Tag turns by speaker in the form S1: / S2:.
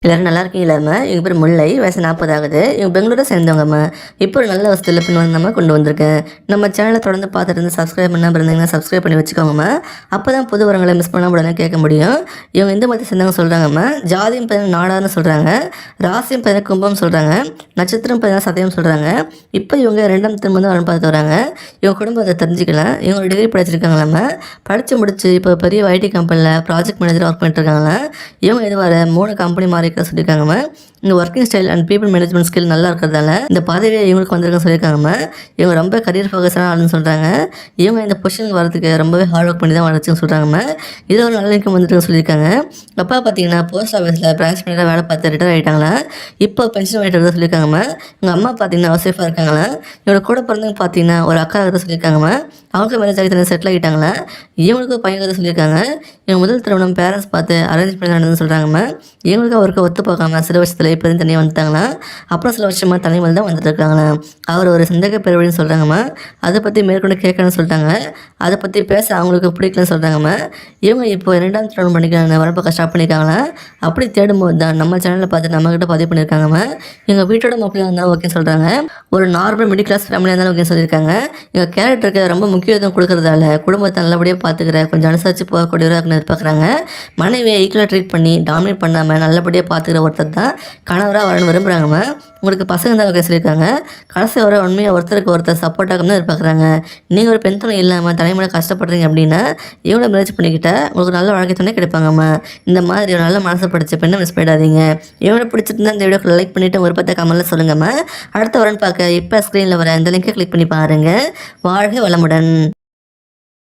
S1: எல்லாரும் நல்லா இருக்கீங்களாம்மா? இவங்க பேர் முல்லை, வயசு 40 ஆகுது. இவங்க பெங்களூரை சேர்ந்தவங்கம்மா. இப்போ ஒரு நல்ல வசதியில் பின் வந்தம்மா கொண்டு வந்திருக்கேன். நம்ம சேனலை தொடர்ந்து பார்த்துட்டு இருந்து சப்ஸ்கிரைப் பண்ணாமல் இருந்தீங்கன்னா சப்ஸ்கிரைப் பண்ணி வச்சுக்கோங்கம்மா. அப்போ தான் புது வரங்களை மிஸ் பண்ணாமல் உடனே கேட்க முடியும். இவங்க எந்த மாதிரி சேர்ந்தவங்க சொல்கிறாங்கம்மா? ஜாதியும் பார்த்தீங்கன்னா நாடார்னு சொல்கிறாங்க, ராசியும் பார்த்தீங்கன்னா கும்பம் சொல்கிறாங்க, நட்சத்திரம் பார்த்தீங்கன்னா சதயம் சொல்கிறாங்க. இப்போ இவங்க 2ஆம் திரும்ப வரணும் பார்த்து வராங்க. இவங்க குடும்பத்தை தெரிஞ்சுக்கலாம். இவங்க ஒரு டிகிரி படிச்சிருக்காங்களாம்மா. படித்து முடிச்சு இப்போ பெரிய ஐடி கம்பெனியில் ப்ராஜெக்ட் மேனேஜர் ஒர்க் பண்ணிட்டு இருக்காங்களாம். இவங்க இது வர 3 கம்பெனி மாறி சொல்லியிருக்காங்கம்மா. இங்கே working style and people management skill நல்லா இருக்கிறதால இந்த பதவியை இவங்களுக்கு வந்திருக்குன்னு சொல்லியிருக்காங்கம்மா. இவங்க ரொம்ப கரியர் ஃபோக்கஸான ஆளுன்னு சொல்கிறாங்க. இவங்க இந்த பொசிஷனுக்கு வரதுக்கு ரொம்பவே ஹார்ட் ஒர்க் பண்ணி தான் வளர்ச்சுன்னு சொல்கிறாங்கம்மா. இது ஒரு நல்ல இன்கம் வந்துட்டு சொல்லியிருக்காங்க. அப்பா பார்த்தீங்கன்னா போஸ்ட் ஆஃபீஸில் பிரான்ச் மேனேஜராக வேலை பார்த்து ரிட்டையர் ஆகிட்டாங்களா. இப்போ பென்ஷன் வாங்கிட்டு தான் சொல்லியிருக்காங்கம்மா. எங்கள் அம்மா பார்த்தீங்கன்னா ஹவுஸ் ஒய்ஃபாக இருக்காங்களா. இவங்க கூட பிறந்தவங்க பார்த்தீங்கன்னா ஒரு அக்கா தான் சொல்லியிருக்காங்கம்மா. அவங்க மேரேஜ் ஆகி தனியாக செட்டில் ஆகிட்டாங்களா. இவங்களுக்கு பையன் கதை சொல்லியிருக்காங்க. இவங்க முதல் திருமணம் பேரண்ட்ஸ் பார்த்து அரேஞ்ச் பண்ணி நடந்ததுன்னு சொல்கிறாங்கம்மா. இவங்களுக்கு அவருக்கு ஒத்து பார்க்காம சில வருஷத்தில் இப்போ தனியாக வந்துட்டாங்களா. அப்புறம் சில வருஷமாக தனிமல் தான் வந்துட்டு இருக்காங்களா. அவர் ஒரு சந்தேக பெருவழின்னு சொல்கிறாங்கம்மா. அதை பற்றி மேற்கொண்டு கேட்கணும்னு சொல்லிட்டாங்க. அதை பற்றி பேச அவங்களுக்கு பிடிக்கலன்னு சொல்கிறாங்கம்மா. இவங்க இப்போ 2ஆம் திருமணம் பண்ணிக்கிறாங்க, வரப்போ ஸ்டார்ட் பண்ணியிருக்காங்களா. அப்படி தேடும்போது தான் நம்ம சேனலில் பார்த்து நம்மக்கிட்ட பதிவு பண்ணியிருக்காங்கம்மா. எங்கள் வீட்டோட மாப்பிள்ளையாக இருந்தால் ஓகேன்னு சொல்கிறாங்க. ஒரு நார்மல் மிடில் கிளாஸ் ஃபேமிலியாக இருந்தாலும் ஓகேன்னு சொல்லியிருக்காங்க. எங்கள் கேரக்டருக்கு ரொம்ப முக்கியத்துவம் கொடுக்கறதால குடும்பத்தை நல்லபடியாக பார்த்துக்கிற கொஞ்சம் அனுசரித்து போகக்கூடியவராக எதிர்பார்க்குறாங்க. மனைவியை ஈக்குவலாக ட்ரீட் பண்ணி டாமினேட் பண்ணாமல் நல்லபடியாக பார்த்துக்கிற ஒருத்தர் தான் கணவராக வரணும்னு விரும்புகிறாங்கம்மா. உங்களுக்கு பசங்க தான் ஓகே சொல்லியிருக்காங்க. கடைசி வர உண்மையாக ஒருத்தருக்கு ஒருத்தர் சப்போர்ட்டாக தான் எதிர்பார்க்குறாங்க. நீங்கள் ஒரு பெண் துணை இல்லாமல் தலைமுறை கஷ்டப்படுறீங்க அப்படின்னா இவங்கள மேரேஜ் பண்ணிக்கிட்டால் உங்களுக்கு நல்ல வாழ்க்கை துணை கிடைப்பாங்கம்மா. இந்த மாதிரி ஒரு நல்ல மனசை படித்த பெண்ணை மிஸ் பண்ணிடாதீங்க. இவங்கள பிடிச்சிருந்தா இந்த வீடியோக்கு லைக் பண்ணிவிட்டு ஒரு பத்த கமெண்ட்டில் சொல்லுங்கம்மா. அடுத்த வரன்னு பார்க்க இப்போ ஸ்க்ரீனில் வர இந்த லிங்கை கிளிக் பண்ணி பாருங்கள். வாழ்க வளமுடன்.